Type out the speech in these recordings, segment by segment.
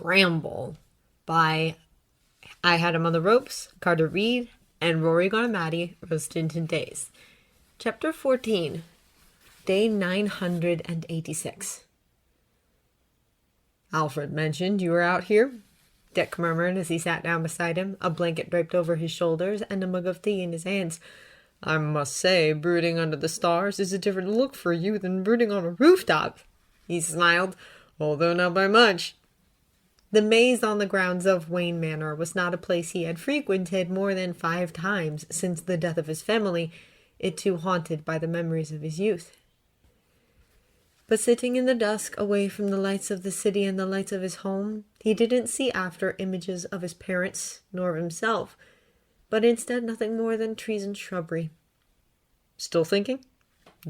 Scramble by I Had Him on the Ropes, Carter Reed, and Rory Maddie, Roasted Days. Chapter 14, Day 986. Alfred mentioned you were out here, Dick murmured as he sat down beside him, a blanket draped over his shoulders and a mug of tea in his hands. I must say, brooding under the stars is a different look for you than brooding on a rooftop. He smiled, although not by much. The maze on the grounds of Wayne Manor was not a place he had frequented more than 5 times since the death of his family, it too haunted by the memories of his youth. But sitting in the dusk, away from the lights of the city and the lights of his home, he didn't see after images of his parents, nor of himself, but instead nothing more than trees and shrubbery. Still thinking?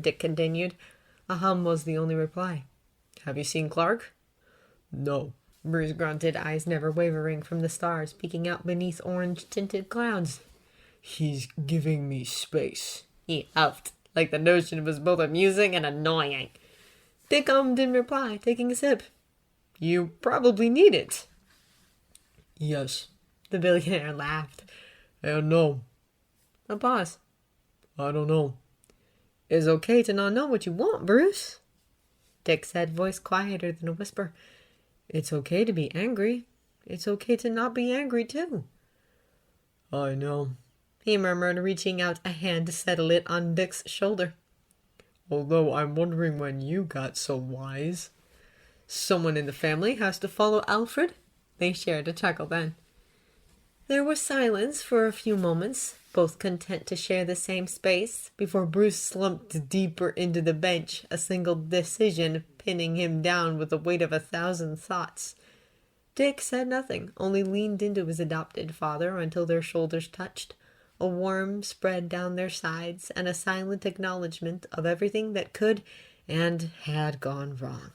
Dick continued. A hum was the only reply. Have you seen Clark? No, Bruce grunted, eyes never wavering from the stars peeking out beneath orange-tinted clouds. He's giving me space. He huffed, like the notion was both amusing and annoying. Dick hummed in reply, taking a sip. You probably need it. Yes, the billionaire laughed. No. A pause. I don't know. It's okay to not know what you want, Bruce, Dick said, voice quieter than a whisper. It's okay to be angry. It's okay to not be angry, too. I know, he murmured, reaching out a hand to settle it on Dick's shoulder. Although I'm wondering when you got so wise. Someone in the family has to follow Alfred. They shared a chuckle then. There was silence for a few moments, both content to share the same space, before Bruce slumped deeper into the bench, a single decision pinning him down with the weight of 1,000 thoughts. Dick said nothing, only leaned into his adopted father until their shoulders touched, a warm spread down their sides, and a silent acknowledgement of everything that could and had gone wrong.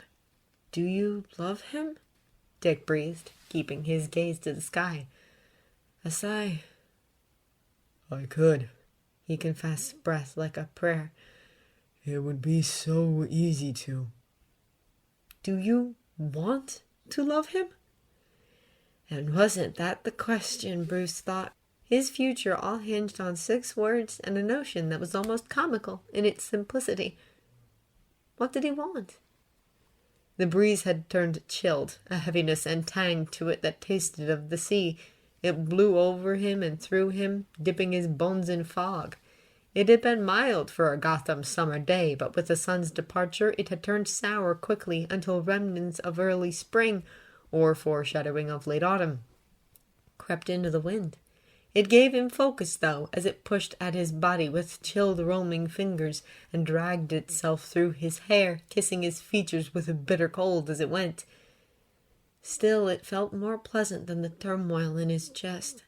Do you love him? Dick breathed, keeping his gaze to the sky. A sigh. I could, he confessed, breath like a prayer. It would be so easy to. Do you want to love him? And wasn't that the question, Bruce thought? His future all hinged on 6 words and a notion that was almost comical in its simplicity. What did he want? The breeze had turned chilled, a heaviness and tang to it that tasted of the sea. It blew over him and through him, dipping his bones in fog. It had been mild for a Gotham summer day, but with the sun's departure it had turned sour quickly until remnants of early spring, or foreshadowing of late autumn, crept into the wind. It gave him focus, though, as it pushed at his body with chilled roaming fingers and dragged itself through his hair, kissing his features with a bitter cold as it went. Still, it felt more pleasant than the turmoil in his chest.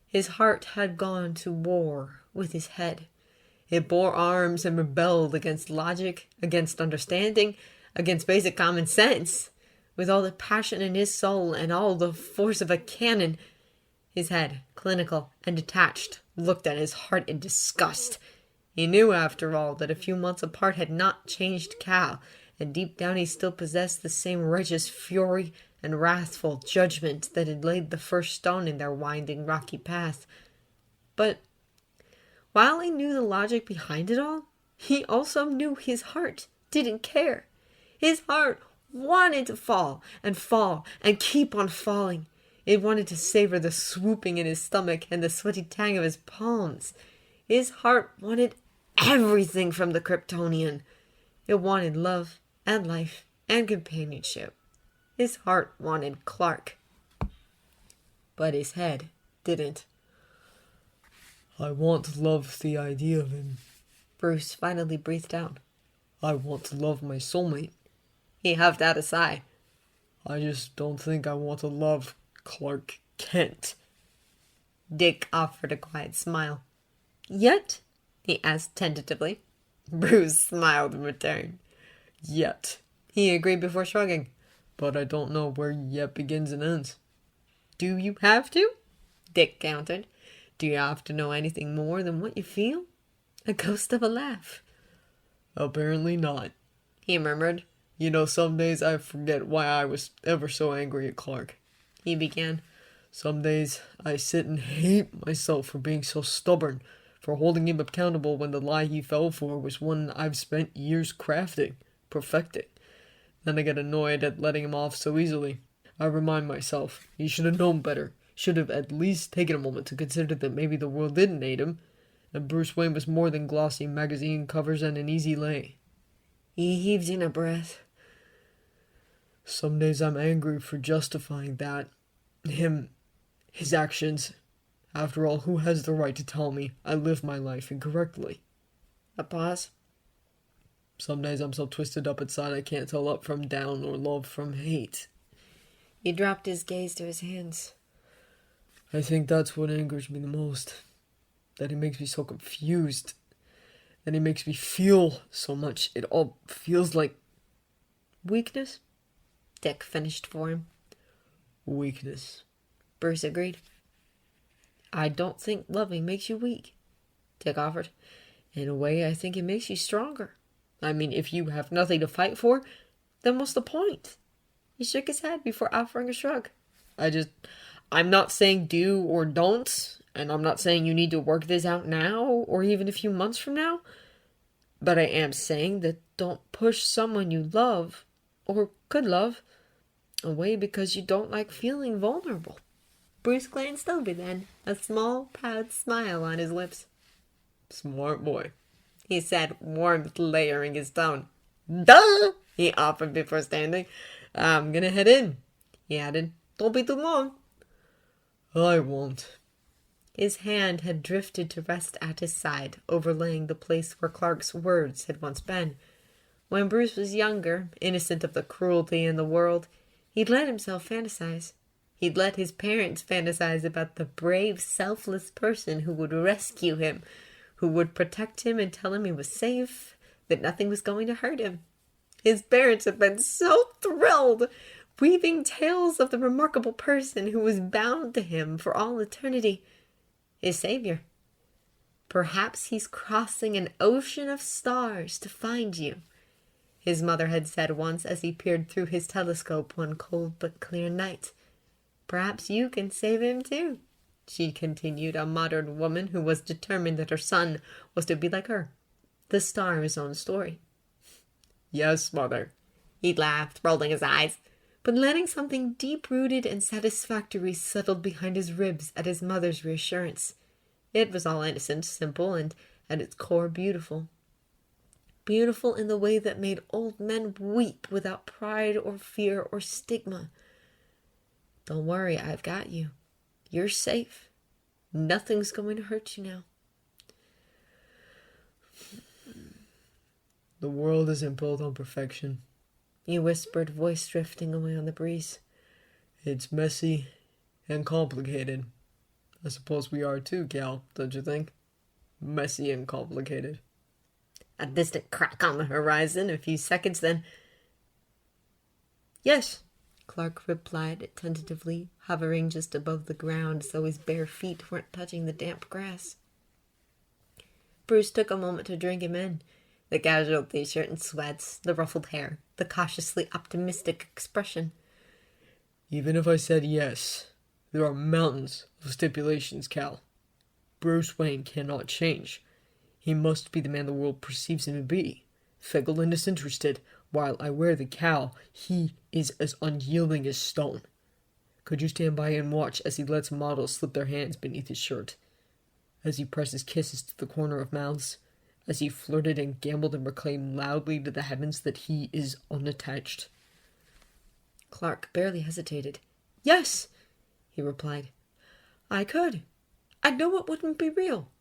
His heart had gone to war with his head. It bore arms and rebelled against logic, against understanding, against basic common sense. With all the passion in his soul and all the force of a cannon, his head, clinical and detached, looked at his heart in disgust. He knew, after all, that a few months apart had not changed Cal, and deep down he still possessed the same righteous fury and wrathful judgment that had laid the first stone in their winding rocky path. But while he knew the logic behind it all, he also knew his heart didn't care. His heart wanted to fall and keep on falling. It wanted to savor the swooping in his stomach and the sweaty tang of his palms. His heart wanted everything from the Kryptonian. It wanted love and life and companionship. His heart wanted Clark. But his head didn't. I want to love the idea of him, Bruce finally breathed out. I want to love my soulmate. He huffed out a sigh. I just don't think I want to love Clark Kent. Dick offered a quiet smile. Yet? He asked tentatively. Bruce smiled in return. Yet, he agreed before shrugging. But I don't know where yet begins and ends. Do you have to? Dick countered. Do you have to know anything more than what you feel? A ghost of a laugh. Apparently not, he murmured. Some days I forget why I was ever so angry at Clark," he began. "Some days I sit and hate myself for being so stubborn, for holding him accountable when the lie he fell for was one I've spent years crafting, perfecting. Then I get annoyed at letting him off so easily. I remind myself he should have known better, should have at least taken a moment to consider that maybe the world didn't hate him, and Bruce Wayne was more than glossy magazine covers and an easy lay." He heaved in a breath. "Some days I'm angry for justifying that. Him, his actions. After all, who has the right to tell me I live my life incorrectly?" A pause. "Some days I'm so twisted up inside I can't tell up from down or love from hate." He dropped his gaze to his hands. "I think that's what angers me the most. That he makes me so confused. That he makes me feel so much. It all feels like..." "Weakness?" Dick finished for him. "Weakness," Bruce agreed. "I don't think loving makes you weak," Dick offered. "In a way, I think it makes you stronger. I mean, if you have nothing to fight for, then what's the point?" He shook his head before offering a shrug. I'm not saying do or don't, and I'm not saying you need to work this out now, or even a few months from now. But I am saying that don't push someone you love, or could love, away because you don't like feeling vulnerable." Bruce glanced over then, a small, proud smile on his lips. "Smart boy," he said, warmth layering his tone. "Duh!" he offered before standing. "I'm gonna head in," he added. "Don't be too long." "I won't." His hand had drifted to rest at his side, overlaying the place where Clark's words had once been. When Bruce was younger, innocent of the cruelty in the world, he'd let himself fantasize. He'd let his parents fantasize about the brave, selfless person who would rescue him, who would protect him and tell him he was safe, that nothing was going to hurt him. His parents had been so thrilled, weaving tales of the remarkable person who was bound to him for all eternity, his savior. "Perhaps he's crossing an ocean of stars to find you," his mother had said once as he peered through his telescope one cold but clear night. "Perhaps you can save him too," she continued, a modern woman who was determined that her son was to be like her, the star of his own story. "Yes, mother," he laughed, rolling his eyes, but letting something deep-rooted and satisfactory settle behind his ribs at his mother's reassurance. It was all innocent, simple, and at its core beautiful. Beautiful in the way that made old men weep without pride or fear or stigma. "Don't worry, I've got you. You're safe. Nothing's going to hurt you now." "The world isn't built on perfection," he whispered, voice drifting away on the breeze. "It's messy and complicated. I suppose we are too, Cal, don't you think? Messy and complicated." A distant crack on the horizon, a few seconds, then... "Yes," Clark replied tentatively, hovering just above the ground so his bare feet weren't touching the damp grass. Bruce took a moment to drink him in. The casual t-shirt and sweats, the ruffled hair, the cautiously optimistic expression. "Even if I said yes, there are mountains of stipulations, Cal. Bruce Wayne cannot change. He must be the man the world perceives him to be, fickle and disinterested. While I wear the cowl, he is as unyielding as stone. Could you stand by and watch as he lets models slip their hands beneath his shirt? As he presses kisses to the corner of mouths? As he flirted and gambled and proclaimed loudly to the heavens that he is unattached?" Clark barely hesitated. "Yes," he replied. "I could. I know it wouldn't be real."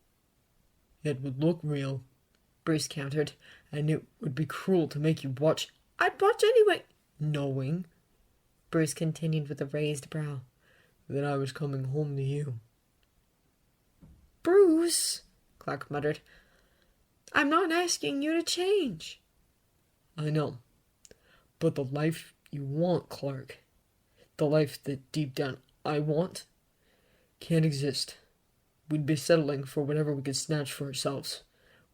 "It would look real," Bruce countered, "and it would be cruel to make you watch." "I'd watch anyway." "Knowing," Bruce continued with a raised brow, "that I was coming home to you." "Bruce," Clark muttered, "I'm not asking you to change." "I know. But the life you want, Clark, the life that deep down I want, can't exist. We'd be settling for whatever we could snatch for ourselves.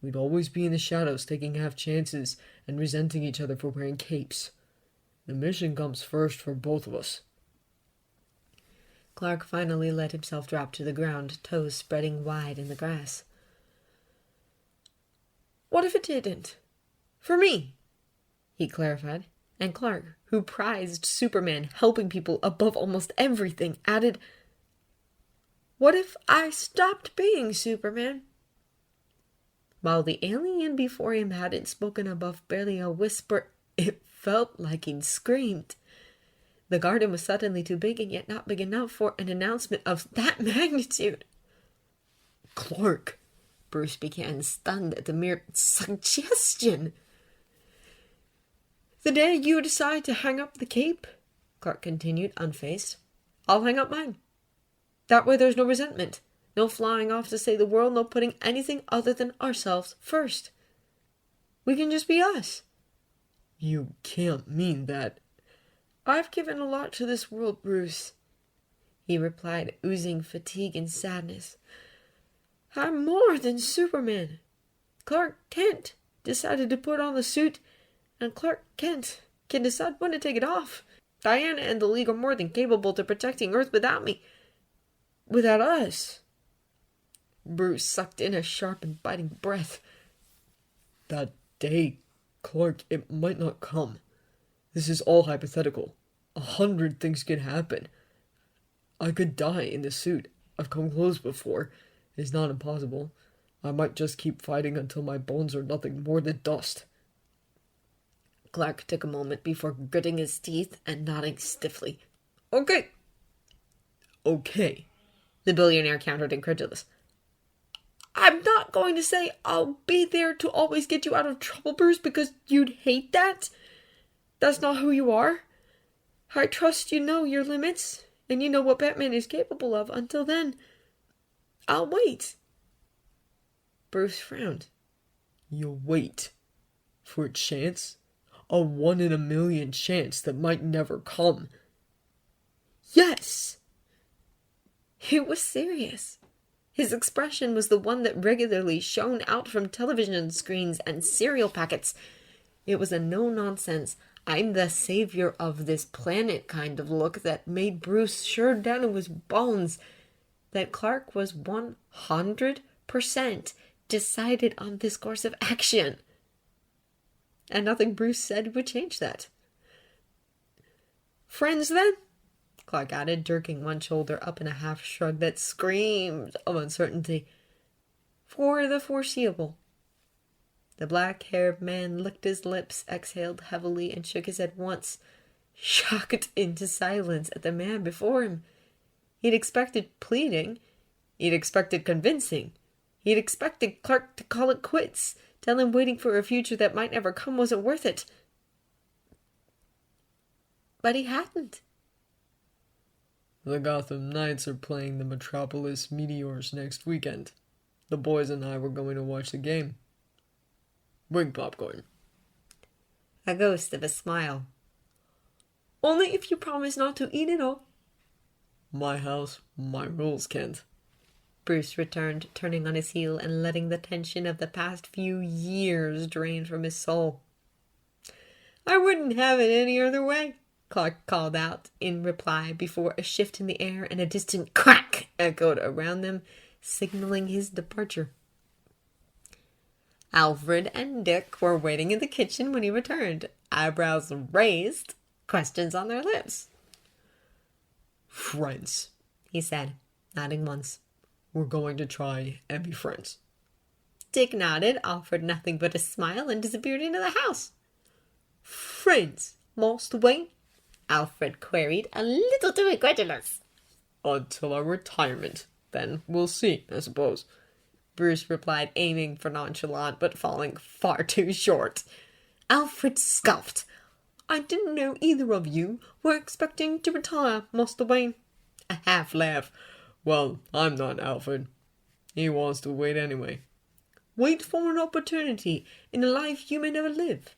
We'd always be in the shadows, taking half chances and resenting each other for wearing capes. The mission comes first for both of us. Clark finally let himself drop to the ground, toes spreading wide in the grass. What if it didn't? For me, he clarified, and Clark, who prized Superman helping people above almost everything, added, what if I stopped being Superman? While the alien before him hadn't spoken above barely a whisper, it felt like he'd screamed. The garden was suddenly too big and yet not big enough for an announcement of that magnitude. Clark, Bruce began, stunned at the mere suggestion. The day you decide to hang up the cape, Clark continued, unfazed, I'll hang up mine. That way there's no resentment, no flying off to save the world, no putting anything other than ourselves first. We can just be us. You can't mean that. I've given a lot to this world, Bruce, he replied, oozing fatigue and sadness. I'm more than Superman. Clark Kent decided to put on the suit, and Clark Kent can decide when to take it off. Diana and the League are more than capable of protecting Earth without me. Without us. Bruce sucked in a sharp and biting breath. That day, Clark, it might not come. This is all hypothetical. 100 things could happen. I could die in the suit. I've come close before. It's not impossible. I might just keep fighting until my bones are nothing more than dust. Clark took a moment before gritting his teeth and nodding stiffly. Okay. Okay, The billionaire countered, incredulous. I'm not going to say I'll be there to always get you out of trouble, Bruce, because you'd hate that. That's not who you are. I trust you know your limits, and you know what Batman is capable of. Until then, I'll wait. Bruce frowned. You'll wait. For a chance? A 1 in a million chance that might never come. Yes! He was serious. His expression was the one that regularly shone out from television screens and cereal packets. It was a no-nonsense, I'm the savior of this planet kind of look that made Bruce sure down to his bones that Clark was 100% decided on this course of action. And nothing Bruce said would change that. Friends, then? Clark added, jerking one shoulder up in a half shrug that screamed of uncertainty. For the foreseeable. The black-haired man licked his lips, exhaled heavily, and shook his head once, shocked into silence at the man before him. He'd expected pleading. He'd expected convincing. He'd expected Clark to call it quits, tell him waiting for a future that might never come wasn't worth it. But he hadn't. The Gotham Knights are playing the Metropolis Meteors next weekend. The boys and I were going to watch the game. Bring popcorn. A ghost of a smile. Only if you promise not to eat it all. My house, my rules, Kent. Bruce returned, turning on his heel and letting the tension of the past few years drain from his soul. I wouldn't have it any other way, Clark called out in reply before a shift in the air and a distant crack echoed around them, signaling his departure. Alfred and Dick were waiting in the kitchen when he returned, eyebrows raised, questions on their lips. Friends, he said, nodding once. We're going to try and be friends. Dick nodded, offered nothing but a smile, and disappeared into the house. Friends, Master Wayne? Alfred queried, a little too incredulous. Until our retirement. Then we'll see, I suppose. Bruce replied, aiming for nonchalant, but falling far too short. Alfred scoffed. I didn't know either of you were expecting to retire, Master Wayne. A half laugh. Well, I'm not Alfred. He wants to wait anyway. Wait for an opportunity in a life you may never live.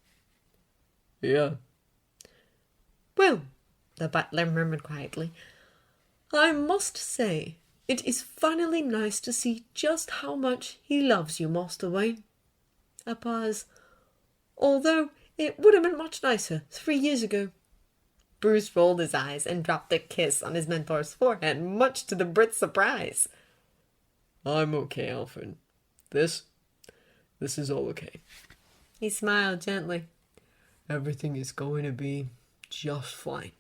Yeah. Well, the butler murmured quietly, I must say, it is finally nice to see just how much he loves you, Master Wayne. A pause. Although it would have been much nicer 3 years ago. Bruce rolled his eyes and dropped a kiss on his mentor's forehead, much to the Brit's surprise. I'm okay, Alfred. This is all okay. He smiled gently. Everything is going to be just fine.